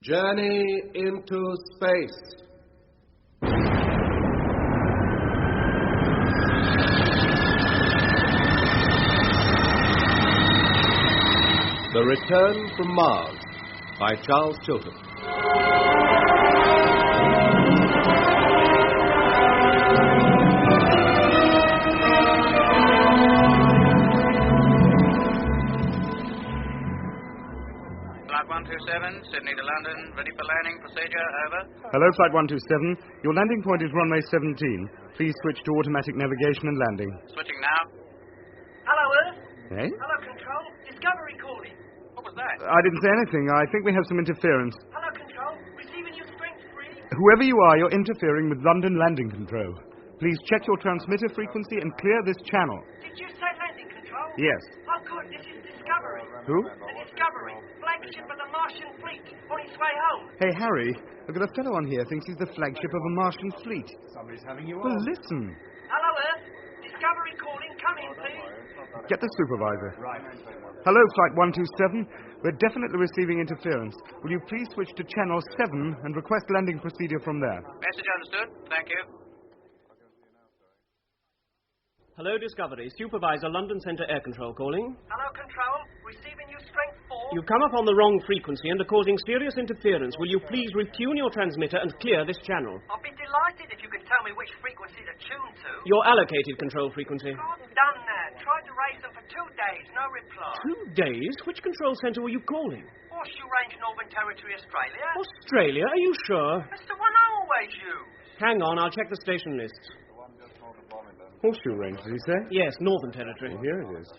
Journey into space. The Return from Mars by Charles Chilton. Flight 127, Sydney to London, ready for landing procedure, over. Hello, Flight 127. Your landing point is runway 17. Please switch to automatic navigation and landing. Switching now. Hello, Earth. Eh? Hello, Control. Discovery calling. What was that? I didn't say anything. I think we have some interference. Hello, Control. Receiving you strength 3. Whoever you are, you're interfering with London landing control. Please check your transmitter frequency and clear this channel. Did you say landing control? Yes. Oh, good. This is Discovery. Who? The Discovery. Flagship of the Martian fleet. On its way home. Hey, Harry, I've got a fellow on here thinks he's the flagship of a Martian fleet. Somebody's having you Well, on. listen. Hello, Earth. Discovery calling. Come in, please. Get the supervisor. Right. Hello, Flight 127. We're definitely receiving interference. Will you please switch to channel 7 and request landing procedure from there? Message understood. Thank you. Hello, Discovery. Supervisor, London Centre Air Control calling. Hello, Control. Receiving you strength 4. You've come up on the wrong frequency and are causing serious interference. Will you please retune your transmitter and clear this channel? I'll be delighted if you can tell me which frequency to tune to. Your allocated control frequency. I've done that. Tried to raise them for 2 days. No reply. 2 days? Which control centre were you calling? Horseshoe Range, Northern Territory, Australia. Australia? Are you sure? That's the one I always use. Hang on, I'll check the station list. Horseshoe Range, did he say? Yes, Northern Territory. Here it is.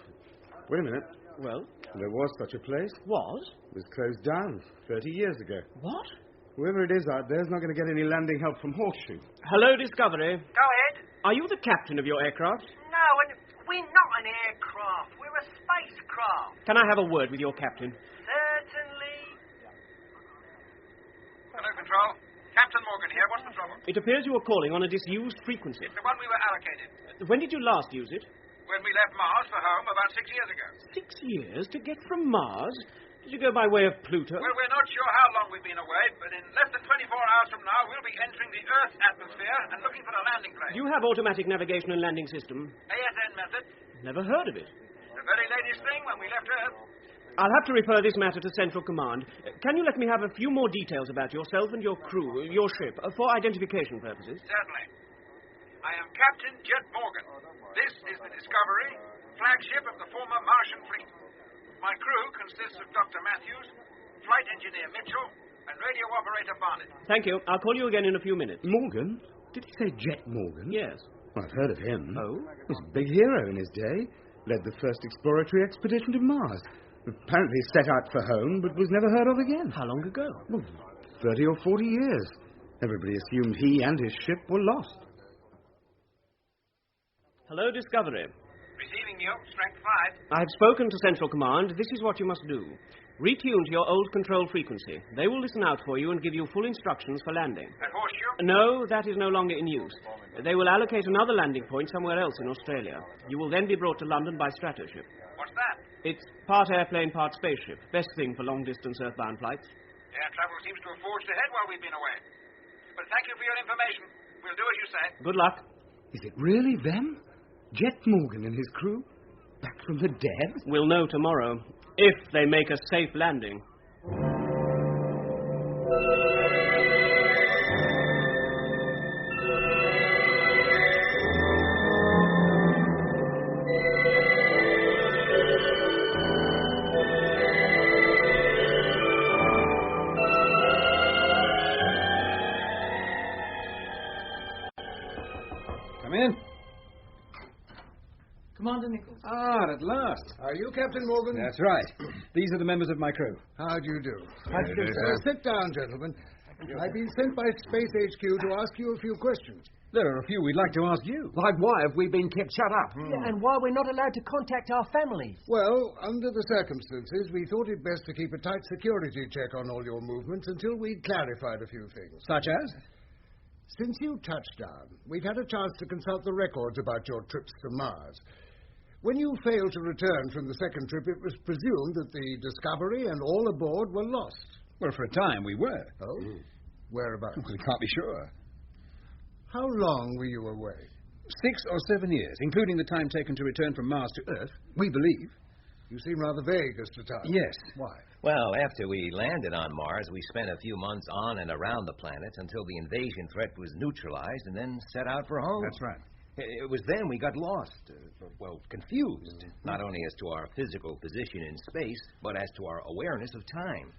Wait a minute. Well, There was such a place. was? It was closed down 30 years ago. What? Whoever it is out there is not going to get any landing help from Horseshoe. Hello, Discovery. Go ahead. Are you the captain of your aircraft? No, and we're not an aircraft. We're a spacecraft. Can I have a word with your captain? Certainly. Hello, Control. Captain Morgan here. What's the trouble? It appears you were calling on a disused frequency. It's the one we were allocated. When did you last use it? When we left Mars for home about 6 years ago. 6 years to get from Mars? Did you go by way of Pluto? Well, we're not sure how long we've been away, but in less than 24 hours from now, we'll be entering the Earth's atmosphere and looking for a landing place. Do you have automatic navigation and landing system? ASN method. Never heard of it. The very latest thing when we left Earth. I'll have to refer this matter to Central Command. Can you let me have a few more details about yourself and your crew, your ship, for identification purposes? Certainly. I am Captain Jet Morgan. This is the Discovery, flagship of the former Martian fleet. My crew consists of Dr. Matthews, Flight Engineer Mitchell, and Radio Operator Barnett. Thank you. I'll call you again in a few minutes. Morgan? Did he say Jet Morgan? Yes. Well, I've heard of him. Oh? He was a big hero in his day. Led the first exploratory expedition to Mars. Apparently set out for home, but was never heard of again. How long ago? Well, 30 or 40 years. Everybody assumed he and his ship were lost. Hello, Discovery. Receiving you, strength 5. I've spoken to Central Command. This is what you must do. Retune to your old control frequency. They will listen out for you and give you full instructions for landing. At Horseshoe? No, that is no longer in use. They will allocate another landing point somewhere else in Australia. You will then be brought to London by stratoship. What's that? It's part airplane, part spaceship. Best thing for long-distance earthbound flights. Air travel seems to have forged ahead while we've been away. But thank you for your information. We'll do as you say. Good luck. Is it really them? Jet Morgan and his crew? Back from the dead? We'll know tomorrow, if they make a safe landing. Come in. Commander Nichols. Ah, at last. Are you Captain Morgan? That's right. These are the members of my crew. How do you do? How do you do, sir? Sit down, gentlemen. I've been sent by Space HQ to ask you a few questions. There are a few we'd like to ask you. Like why have we been kept shut up? Yeah, and why we're not allowed to contact our families. Well, under the circumstances, we thought it best to keep a tight security check on all your movements until we'd clarified a few things. Such as? Since you touched down, we've had a chance to consult the records about your trips to Mars. When you failed to return from the second trip, it was presumed that the Discovery and all aboard were lost. Well, for a time we were. Oh? Whereabouts? We can't be sure. How long were you away? 6 or 7 years, including the time taken to return from Mars to Earth, we believe. You seem rather vague as to time. Yes. Why? Well, after we landed on Mars, we spent a few months on and around the planet until the invasion threat was neutralized and then set out for home. That's right. It was then we got lost, confused, not only as to our physical position in space, but as to our awareness of time.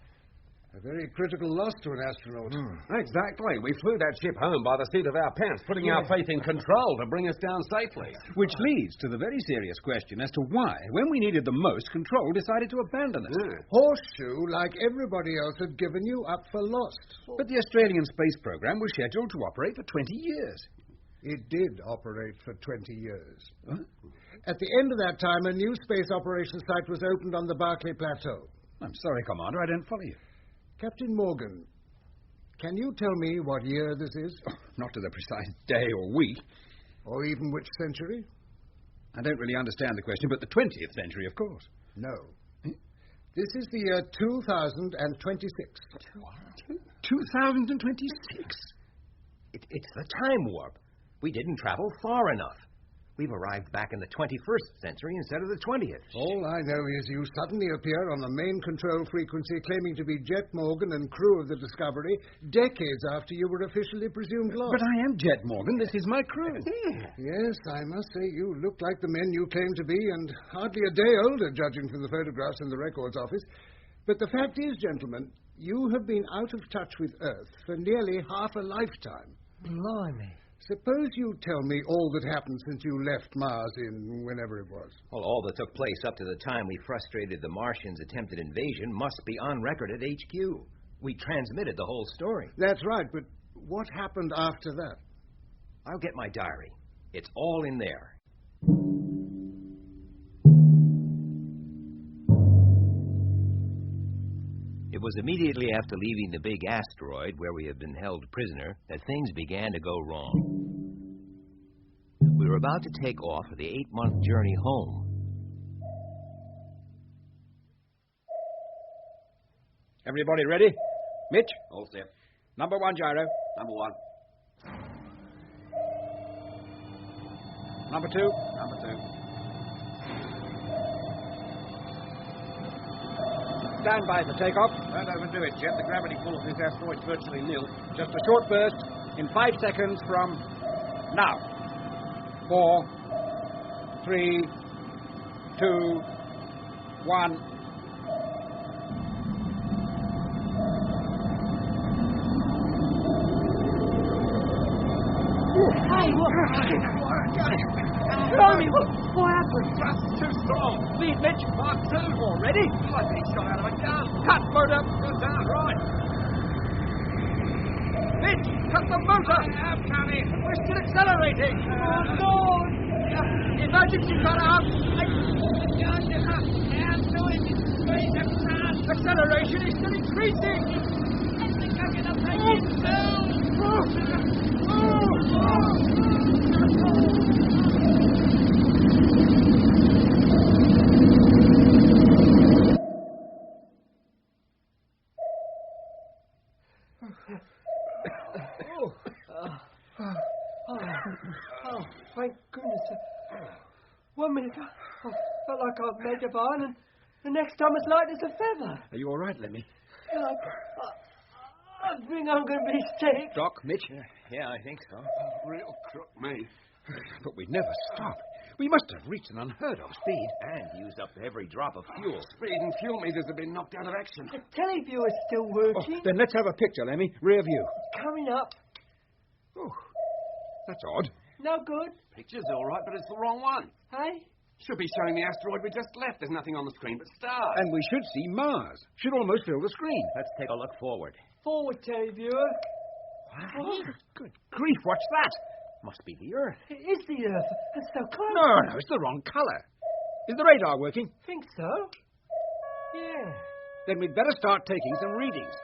A very critical loss to an astronaut. Exactly. We flew that ship home by the seat of our pants, putting our faith in control to bring us down safely. Which leads to the very serious question as to why, when we needed the most, Control decided to abandon us. Horseshoe, like everybody else, had given you up for lost. But the Australian space program was scheduled to operate for 20 years. It did operate for 20 years. Huh? At the end of that time, a new space operations site was opened on the Barclay Plateau. I'm sorry, Commander, I don't follow you. Captain Morgan, can you tell me what year this is? Oh, not to the precise day or week. Or even which century? I don't really understand the question, but the 20th century, of course. No. This is the year 2026. 2026? It's the time warp. We didn't travel far enough. We've arrived back in the 21st century instead of the 20th. All I know is you suddenly appear on the main control frequency claiming to be Jet Morgan and crew of the Discovery decades after you were officially presumed lost. But I am Jet Morgan. This is my crew. Yes, I must say you look like the men you claim to be and hardly a day older, judging from the photographs in the records office. But the fact is, gentlemen, you have been out of touch with Earth for nearly half a lifetime. Blimey. Suppose you tell me all that happened since you left Mars in whenever it was. Well, all that took place up to the time we frustrated the Martians' attempted invasion must be on record at HQ. We transmitted the whole story. That's right, but what happened after that? I'll get my diary. It's all in there. It was immediately after leaving the big asteroid where we had been held prisoner that things began to go wrong. We were about to take off for the 8-month journey home. Everybody ready? Mitch? All set. Number 1 gyro. Number 1. Number 2. Number 2. Stand by for takeoff. Don't overdo it, Jet. The gravity pull of this asteroid's virtually nil. Just a short burst in 5 seconds from now. 4, 3, 2, 1. Hey, what happened? What happened? Just too strong. Lead, Mitch. Mark 2 already? I've been shot out of a gun. Cut motor. Got down, right. Mitch, cut the motor. I am coming. We're still accelerating. Oh, no. Emergency cut out. I'm doing it. Acceleration is still increasing. I think I'm going to break it down. Oh, thank goodness. 1 minute, I felt like I'd made of iron, and the next time it's light as a feather. Are you all right, Lemmy? I think I'm going to be sick. Doc, Mitch? Yeah, I think so. Real crook, me. But we never stop. We must have reached an unheard of speed. And used up every drop of fuel. Speed and fuel meters have been knocked out of action. The televiewer's still working. Then let's have a picture, Lemmy. Rear view. Coming up. Oh, that's odd. No good. Picture's all right, but it's the wrong one. Hey? Should be showing the asteroid we just left. There's nothing on the screen but stars. And we should see Mars. Should almost fill the screen. Let's take a look forward. Forward, televiewer. Wow. Good grief, what's that? Must be the Earth. It is the Earth. It's so close. No, it's the wrong colour. Is the radar working? Think so. Yeah. Then we'd better start taking some readings.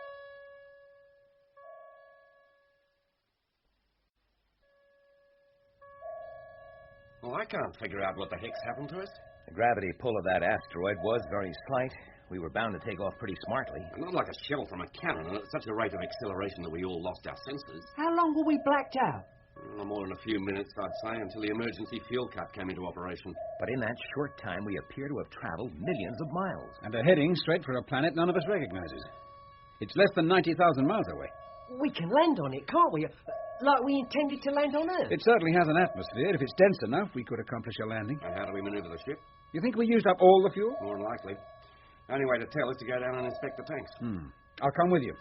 Well, I can't figure out what the heck's happened to us. The gravity pull of that asteroid was very slight. we were bound to take off pretty smartly. Not like a shell from a cannon, and at such a rate of acceleration that we all lost our senses. How long were we blacked out? No more than a few minutes, I'd say, until the emergency fuel cut came into operation. But in that short time, we appear to have traveled millions of miles. And are heading straight for a planet none of us recognizes. It's less than 90,000 miles away. We can land on it, can't we? Like we intended to land on Earth. It certainly has an atmosphere. If it's dense enough, we could accomplish a landing. And how do we maneuver the ship? You think we used up all the fuel? More than likely. Only way to tell is to go down and inspect the tanks. I'll come with you.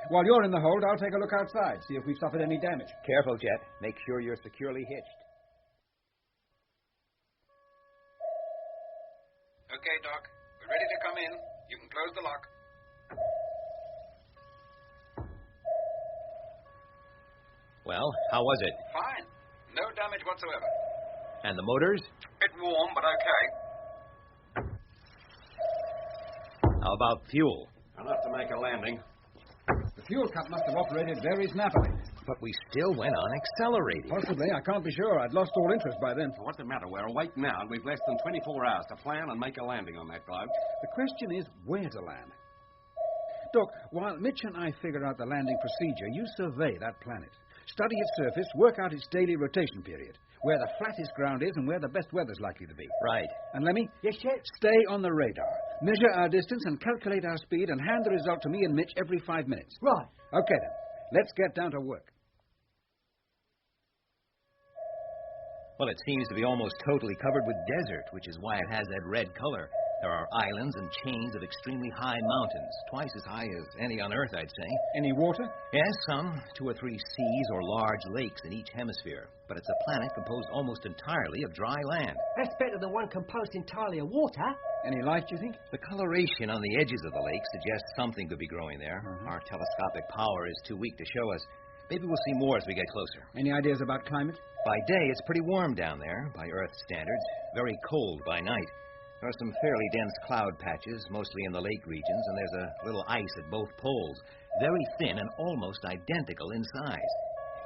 While you're in the hold, I'll take a look outside, see if we've suffered any damage. Careful, Jet. Make sure you're securely hitched. Okay, Doc. We're ready to come in. You can close the lock. Well, how was it? Fine. No damage whatsoever. And the motors? Bit warm, but okay. How about fuel? Enough to make a landing. The fuel cut must have operated very snappily. But we still went on accelerating. Possibly. I can't be sure. I'd lost all interest by then. What's the matter? We're awake now, and we've less than 24 hours to plan and make a landing on that globe. The question is where to land. Doc, while Mitch and I figure out the landing procedure, you survey that planet. Study its surface, work out its daily rotation period, where the flattest ground is and where the best weather's likely to be. Right. And Lemmy? Yes, Chet? Stay on the radar. Measure our distance and calculate our speed and hand the result to me and Mitch every 5 minutes. Right. Okay, then. Let's get down to work. Well, it seems to be almost totally covered with desert, which is why it has that red color. There are islands and chains of extremely high mountains, twice as high as any on Earth, I'd say. Any water? Yes, some 2 or 3 seas or large lakes in each hemisphere. But it's a planet composed almost entirely of dry land. That's better than one composed entirely of water. Any life, do you think? The coloration on the edges of the lake suggests something could be growing there. Our telescopic power is too weak to show us. Maybe we'll see more as we get closer. Any ideas about climate? By day, it's pretty warm down there, by Earth standards. Very cold by night. There are some fairly dense cloud patches, mostly in the lake regions, and there's a little ice at both poles, very thin and almost identical in size.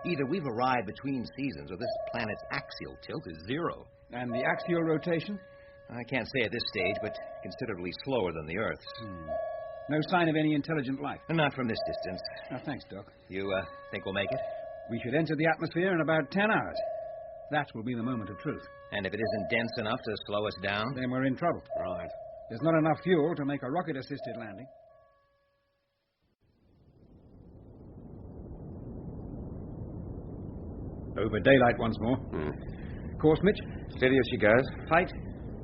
Either we've arrived between seasons, or this planet's axial tilt is 0. And the axial rotation? I can't say at this stage, but considerably slower than the Earth's. No sign of any intelligent life? Not from this distance. Thanks, Doc. You think we'll make it? We should enter the atmosphere in about 10 hours. That will be the moment of truth. And if it isn't dense enough to slow us down? Then we're in trouble. Right. There's not enough fuel to make a rocket-assisted landing. Over daylight once more. Course, Mitch? Steady as she goes. Height?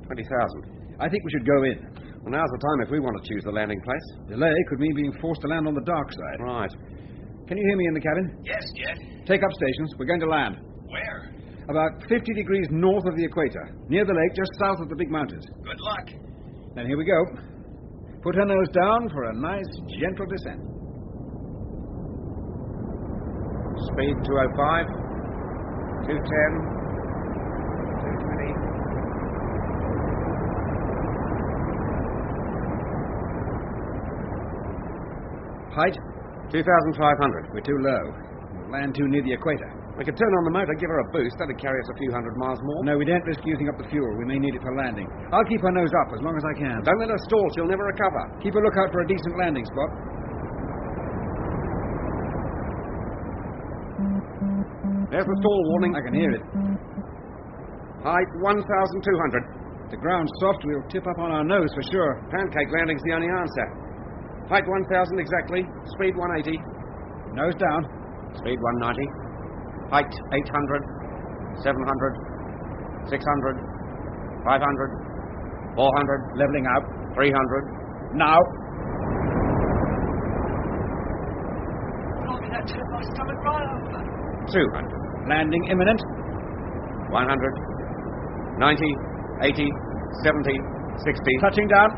20,000. I think we should go in. Well, now's the time if we want to choose the landing place. Delay could mean being forced to land on the dark side. Right. Can you hear me in the cabin? Yes, Jet. Take up stations. We're going to land. Where? About 50 degrees north of the equator, near the lake, just south of the big mountains. Good luck. Then here we go. Put her nose down for a nice, gentle descent. Speed 205, 210, 220. Height? 2,500. We're too low. We'll land too near the equator. We could turn on the motor, give her a boost. That'd carry us a few hundred miles more. No, we don't risk using up the fuel. We may need it for landing. I'll keep her nose up as long as I can. Don't let her stall. She'll never recover. Keep a lookout for a decent landing spot. There's the stall warning. I can hear it. Height 1,200. The ground's soft. We'll tip up on our nose for sure. Pancake landing's the only answer. Height 1,000 exactly. Speed 180. Nose down. Speed 190. Height 800, 700, 600, 500, 400. Leveling out. 300. Now. Blimey, that turned my stomach right over. 200. Landing imminent. 100. 90, 80, 70, 60. Touching down.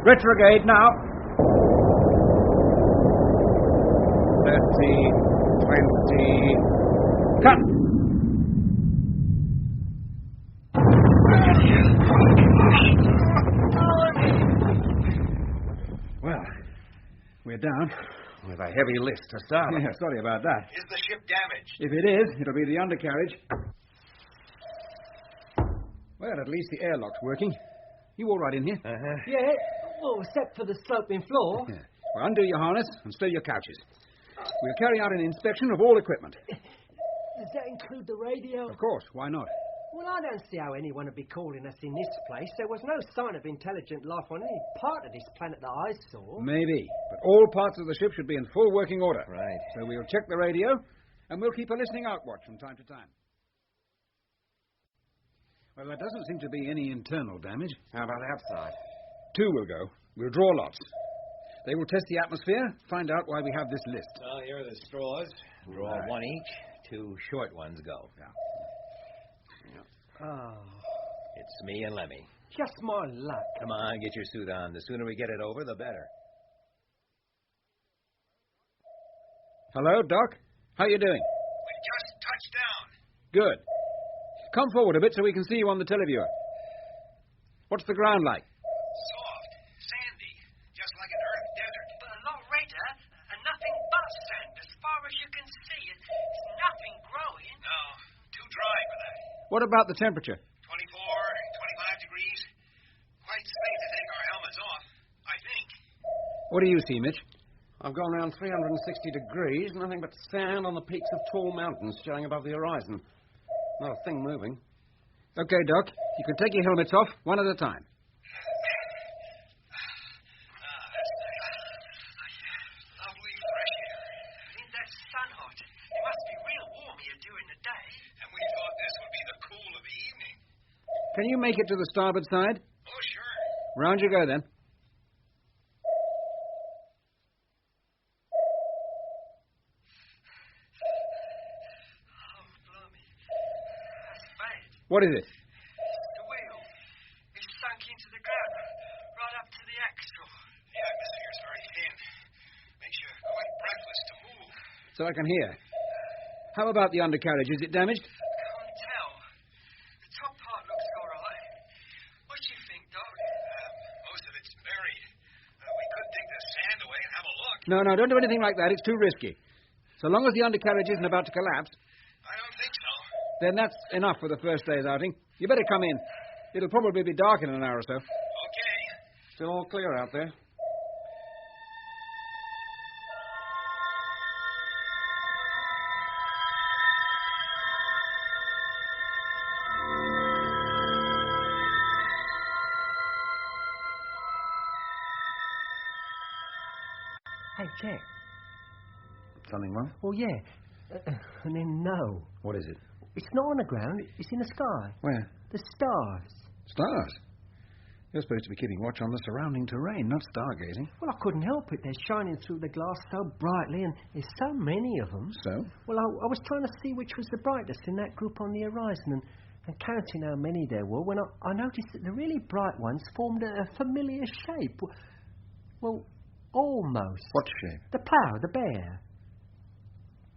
Retrograde now. 30, 20. Cut. Well, we're down. With a heavy lift to start. Yeah, sorry about that. Is the ship damaged? If it is, it'll be the undercarriage. Well, at least the airlock's working. You all right in here? Yeah. Well, except for the sloping floor. Well, undo your harness and stow your couches. We'll carry out an inspection of all equipment. Does that include the radio? Of course, why not? Well, I don't see how anyone would be calling us in this place. There was no sign of intelligent life on any part of this planet that I saw. Maybe, but all parts of the ship should be in full working order. Right. So we'll check the radio, and we'll keep a listening out watch from time to time. Well, there doesn't seem to be any internal damage. How about outside? 2 will go. We'll draw lots. They will test the atmosphere, find out why we have this list. Well, here are the straws. Draw one each. 2 short ones go. Yeah. Oh. It's me and Lemmy. Just my luck. Come on, get your suit on. The sooner we get it over, the better. Hello, Doc. How you doing? We just touched down. Good. Come forward a bit so we can see you on the televiewer. What's the ground like? Soft, sandy, just like an earth desert. But a lot redder, and nothing but sand. As far as you can see, it's nothing growing. No, too dry for that. What about the temperature? 24, 25 degrees. Quite safe to take our helmets off, I think. What do you see, Mitch? I've gone around 360 degrees, nothing but sand on the peaks of tall mountains showing above the horizon. Not a thing moving. Okay, Doc. You can take your helmets off one at a time. That's nice. Lovely fresh air. Isn't that sun hot? It must be real warm here during the day. And we thought this would be the cool of the evening. Can you make it to the starboard side? Oh, sure. Round you go, then. Oh, blimey. That's bad. What is it? The wheel. It's sunk into the ground, right up to the axle. The atmosphere's very thin. Makes you quite breathless to move. So I can hear. How about the undercarriage? Is it damaged? Can't tell. The top part looks all right. What do you think, Doc? Most of it's buried. We could dig the sand away and have a look. No, don't do anything like that. It's too risky. So long as the undercarriage isn't about to collapse, I don't think so. then that's enough for the first day's outing. You better come in. It'll probably be dark in an hour or so. Okay. Still all clear out there? Hey, Jack. Something wrong? Well, yeah. And then no. What is it? It's not on the ground. It's in the sky. Where? The stars. Stars. You're supposed to be keeping watch on the surrounding terrain, not stargazing. Well, I couldn't help it. They're shining through the glass so brightly, and there's so many of them. So? Well, I was trying to see which was the brightest in that group on the horizon, and counting how many there were, when I noticed that the really bright ones formed a familiar shape. Well, almost. What shape? The plough, the bear.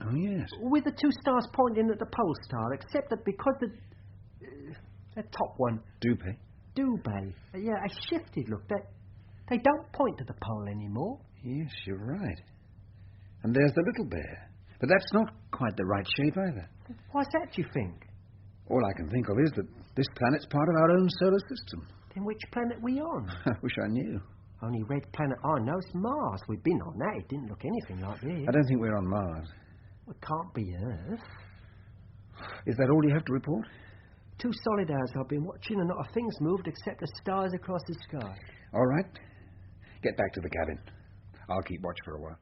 Oh, yes. With the 2 stars pointing at the pole star, except that because the top one... Dubé. Yeah, I shifted, look. They don't point to the pole anymore. Yes, you're right. And there's the little bear. But that's not quite the right shape either. Why's that, do you think? All I can think of is that this planet's part of our own solar system. Then which planet are we on? I wish I knew. Only red planet I know is Mars. We've been on that. It didn't look anything like this. I don't think we're on Mars. Well, it can't be Earth. Is that all you have to report? 2 solid hours I've been watching, and not a thing's moved except the stars across the sky. All right. Get back to the cabin. I'll keep watch for a while.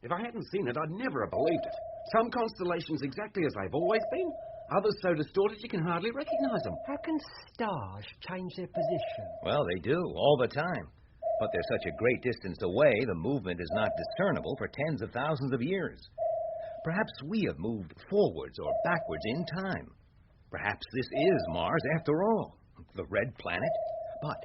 If I hadn't seen it, I'd never have believed it. Some constellations exactly as they've always been. Others so distorted you can hardly recognize them. How can stars change their position? Well, they do, all the time. But they're such a great distance away, the movement is not discernible for tens of thousands of years. Perhaps we have moved forwards or backwards in time. Perhaps this is Mars after all, the red planet. But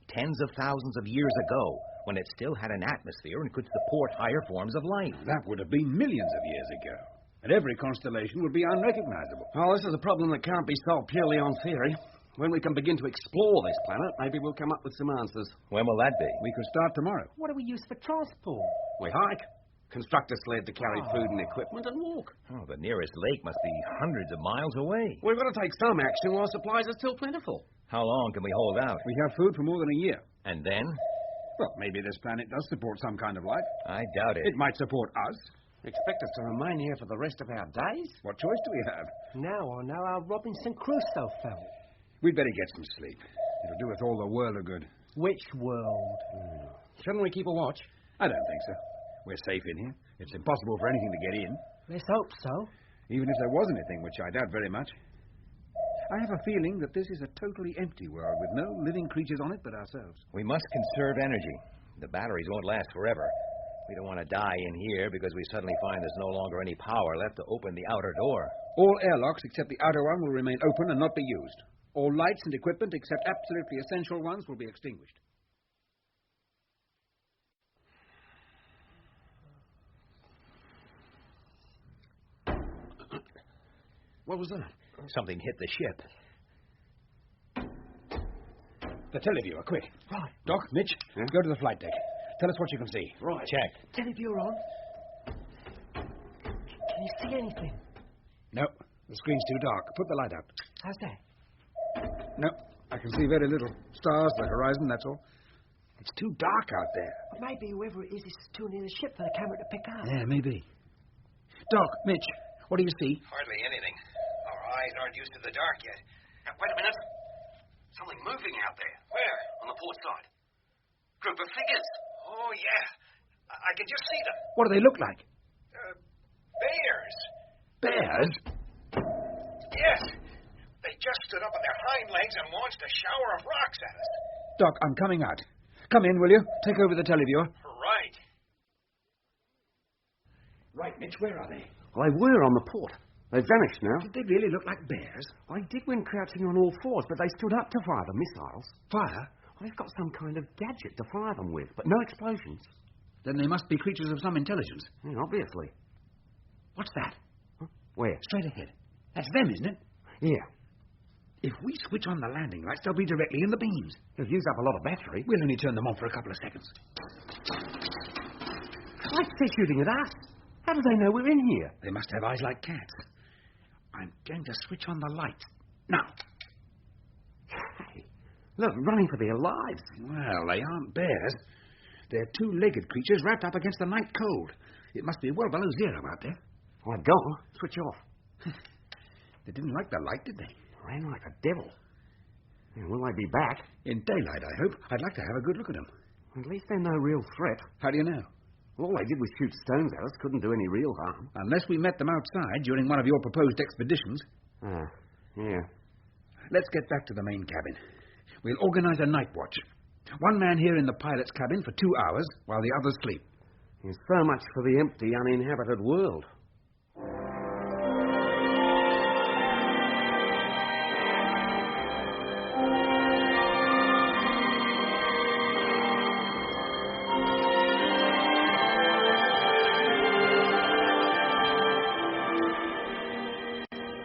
tens of thousands of years ago, when it still had an atmosphere and could support higher forms of life. That would have been millions of years ago. And every constellation would be unrecognizable. Oh, this is a problem that can't be solved purely on theory. When we can begin to explore this planet, maybe we'll come up with some answers. When will that be? We could start tomorrow. What do we use for transport? We hike. construct a sled to carry food and equipment, and walk. Oh, the nearest lake must be hundreds of miles away. We've got to take some action while supplies are still plentiful. How long can we hold out? We have food for more than a year. And then? Well, maybe this planet does support some kind of life. I doubt it. It might support us. Expect us to remain here for the rest of our days? What choice do we have? Now I know how Robinson Crusoe felt. We'd better get some sleep. It'll do us all the world of good. Which world? Shouldn't we keep a watch? I don't think so. We're safe in here. It's impossible for anything to get in. Let's hope so. Even if there was anything, which I doubt very much. I have a feeling that this is a totally empty world with no living creatures on it but ourselves. We must conserve energy. The batteries won't last forever. We don't want to die in here because we suddenly find there's no longer any power left to open the outer door. All airlocks except the outer one will remain open and not be used. All lights and equipment except absolutely essential ones will be extinguished. What was that? Something hit the ship. The televiewer, quick. Right. Doc, Mitch, go to the flight deck. Tell us what you can see. Right. Check. Televiewer on. Can you see anything? No, the screen's too dark. Put the light up. How's that? No, I can see very little. Stars, the horizon, that's all. It's too dark out there. Maybe whoever it is too near the ship for the camera to pick up. Yeah, maybe. Doc, Mitch, what do you see? Hardly anything. Our eyes aren't used to the dark yet. Wait a minute. Something moving out there. Where? On the port side. Group of figures. Oh, yeah. I can just see them. What do they look like? Bears. Bears? Yes. They just stood up on their hind legs and launched a shower of rocks at us. Doc, I'm coming out. Come in, will you? Take over the televiewer. Right. Right, Mitch, where are they? Well, they were on the port. They've vanished now. Did they really look like bears? I did when crouching on all fours, but they stood up to fire the missiles. Fire? Well, they've got some kind of gadget to fire them with, but no explosions. Then they must be creatures of some intelligence. Yeah, obviously. What's that? Huh? Where? Straight ahead. That's them, isn't it? Yeah. If we switch on the landing lights, they'll be directly in the beams. They've used up a lot of battery. We'll only turn them on for a couple of seconds. Like they're shooting at us. How do they know we're in here? They must have eyes like cats. I'm going to switch on the lights. Now. Hey, look, running for their lives. Well, they aren't bears. They're two-legged creatures wrapped up against the night cold. It must be well below zero out there. Why, go on. Switch off. They didn't like the light, did they? Ran like a devil. Yeah, will they be back? In daylight, I hope. I'd like to have a good look at them. At least they're no real threat. How do you know? All they did was shoot stones at us. Couldn't do any real harm. Unless we met them outside during one of your proposed expeditions. Yeah. Let's get back to the main cabin. We'll organize a night watch. One man here in the pilot's cabin for 2 hours while the others sleep. There's so much for the empty, uninhabited world.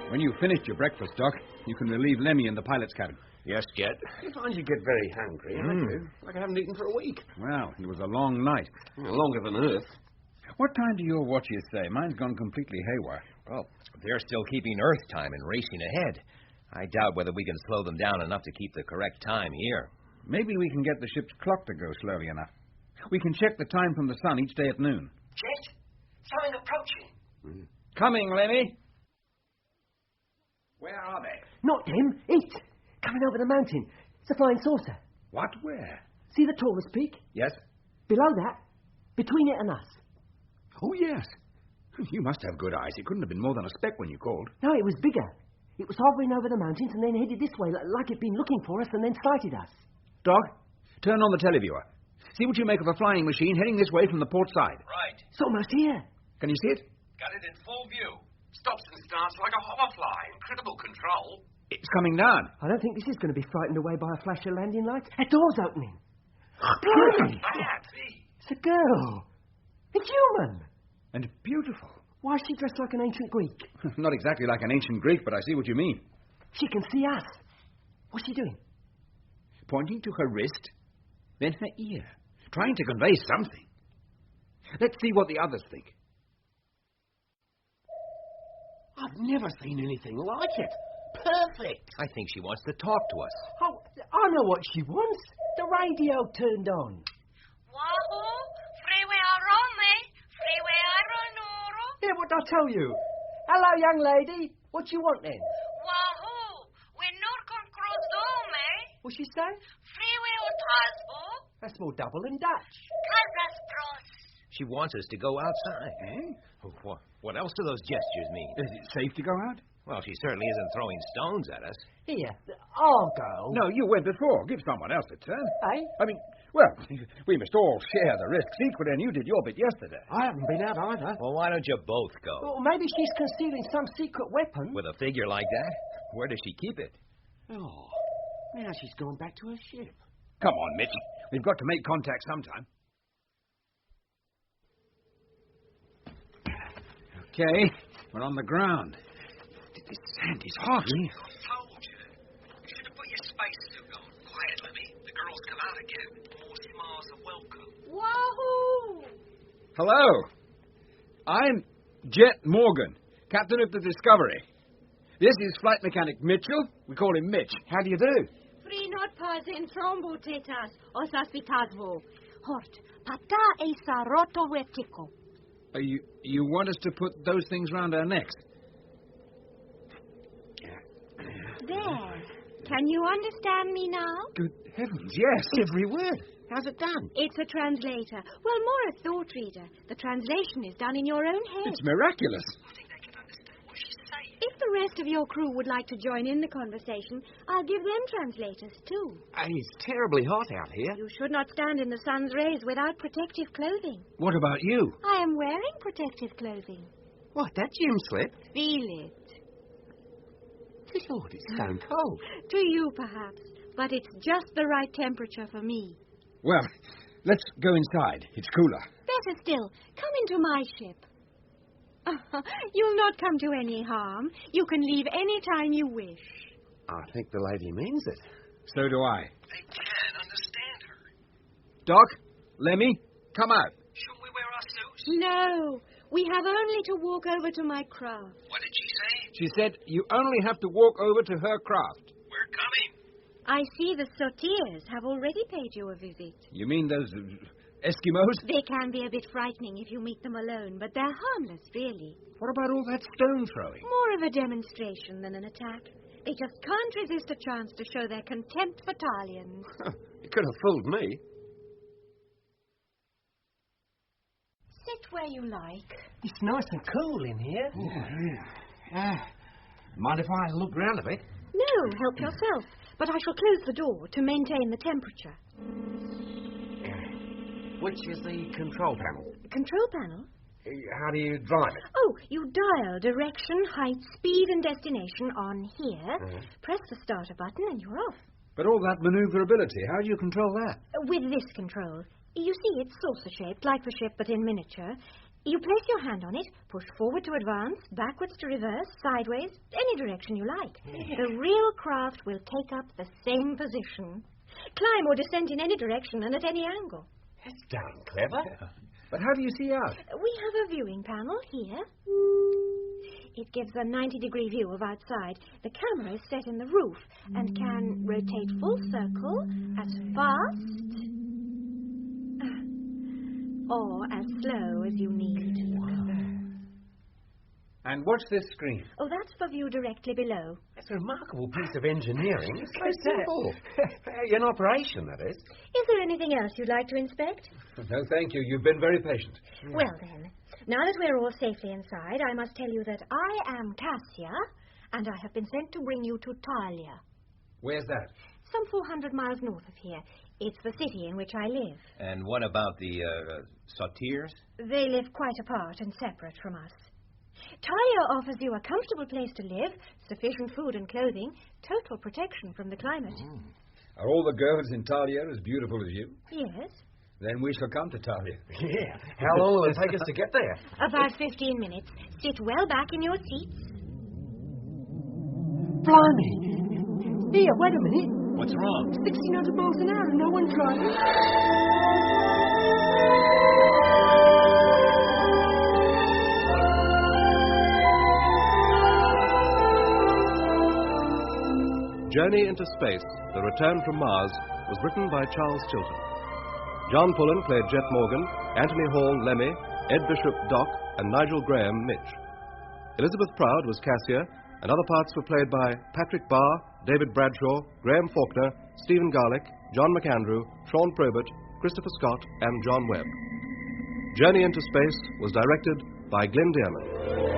When you've finished your breakfast, Doc, you can relieve Lemmy in the pilot's cabin. Yes, Jet. I find you get very hungry. I do. Like I haven't eaten for a week. Well, it was a long night. Longer than Earth. What time do your watches say? Mine's gone completely haywire. Well, they're still keeping Earth time and racing ahead. I doubt whether we can slow them down enough to keep the correct time here. Maybe we can get the ship's clock to go slowly enough. We can check the time from the sun each day at noon. Jet, something approaching. Coming, Lemmy. Where are they? Not them. It. Coming over the mountain. It's a flying saucer. What? Where? See the tallest peak? Yes. Below that. Between it and us. Oh, yes. You must have good eyes. It couldn't have been more than a speck when you called. No, it was bigger. It was hovering over the mountains and then headed this way, like it'd been looking for us and then sighted us. Dog, turn on the televiewer. See what you make of a flying machine heading this way from the port side. Right. It's almost here. Can you see it? Got it in full view. Stops and starts like a hoverfly. Incredible control. It's coming down. I don't think this is going to be frightened away by a flash of landing lights. A door's opening. Blimey! It's a girl. A human. And beautiful. Why is she dressed like an ancient Greek? Not exactly like an ancient Greek, but I see what you mean. She can see us. What's she doing? Pointing to her wrist, then her ear, trying to convey something. Let's see what the others think. I've never seen anything like it. Perfect. I think she wants to talk to us. Oh, I know what she wants. The radio turned on. Wahoo! Freeway Arome! Freeway Aronoro! Yeah, what did I tell you? Hello, young lady. What you want then? Wahoo! We're not going to cross dome, eh? What'd she say? Freeway Otasbo! That's more double in Dutch. Casas Pros! She wants us to go outside. Eh? What else do those gestures mean? Is it safe to go out? Well, she certainly isn't throwing stones at us. Here, I'll go. No, you went before. Give someone else a turn. Eh? I mean, well, we must all share the risks equally, and you did your bit yesterday. I haven't been out either. Well, why don't you both go? Well, maybe she's concealing some secret weapon. With a figure like that? Where does she keep it? Oh, now she's gone back to her ship. Come on, Mitch. We've got to make contact sometime. Okay, we're on the ground. This sand is hot. I told you. You should have put your spacesuit on. Quiet, Lemmy. The girls come out again. More smiles are welcome. Wahoo! Hello. I'm Jet Morgan, captain of the Discovery. This is flight mechanic Mitchell. We call him Mitch. How do you do? Free not pazen trombo tetas, osas vitazvo. Hort, pata esa roto vertico. You want us to put those things round our necks? There. Can you understand me now? Good heavens, yes. Every word. How's it done? It's a translator. Well, more a thought reader. The translation is done in your own head. It's miraculous. I think they can understand what she's saying. If the rest of your crew would like to join in the conversation, I'll give them translators too. It's terribly hot out here. You should not stand in the sun's rays without protective clothing. What about you? I am wearing protective clothing. What, that gym slip? Feel it. Good Lord, it's stone cold. To you, perhaps, but it's just the right temperature for me. Well, let's go inside. It's cooler. Better still, come into my ship. You'll not come to any harm. You can leave any time you wish. I think the lady means it. So do I. They can understand her. Doc, Lemmy, come out. Shouldn't we wear our suits? No, we have only to walk over to my craft. What did she say? She said you only have to walk over to her craft. We're coming. I see the Sotiers have already paid you a visit. You mean those Eskimos? They can be a bit frightening if you meet them alone, but they're harmless, really. What about all that stone throwing? More of a demonstration than an attack. They just can't resist a chance to show their contempt for Talians. You could have fooled me. Sit where you like. It's nice and cool in here. Mind if I look round a bit? No, help yourself. But I shall close the door to maintain the temperature. Which is the control panel? Control panel? How do you drive it? Oh, you dial direction, height, speed, and destination on here. Press the starter button and you're off. But all that maneuverability, how do you control that? With this control. You see, it's saucer-shaped, like the ship, but in miniature. You place your hand on it, push forward to advance, backwards to reverse, sideways, any direction you like. The real craft will take up the same position. Climb or descend in any direction and at any angle. That's darn clever. Yeah. But how do you see out? We have a viewing panel here. It gives a 90-degree view of outside. The camera is set in the roof and can rotate full circle as fast or as slow as you need. Wow. And what's this screen? Oh, that's for view directly below. That's a remarkable piece of engineering. It's so simple. In operation, that is. Is there anything else you'd like to inspect? No, thank you. You've been very patient. Well, then, now that we're all safely inside, I must tell you that I am Cassia, and I have been sent to bring you to Talia. Where's that? Some 400 miles north of here. It's the city in which I live. And what about the Sotiers? They live quite apart and separate from us. Talia offers you a comfortable place to live, sufficient food and clothing, total protection from the climate. Are all the girls in Talia as beautiful as you? Yes. Then we shall come to Talia. Yeah. How long will it take us to get there? About 15 minutes. Sit well back in your seats. Blimey. Here, wait a minute. What's wrong? 1,600 miles an hour and no one driving. Journey into Space, The Return from Mars, was written by Charles Chilton. John Pullen played Jet Morgan, Anthony Hall Lemmy, Ed Bishop Doc, and Nigel Graham Mitch. Elizabeth Proud was Cassia, and other parts were played by Patrick Barr, David Bradshaw, Graham Faulkner, Stephen Garlick, John McAndrew, Sean Probert, Christopher Scott, and John Webb. Journey into Space was directed by Glenn Dearman.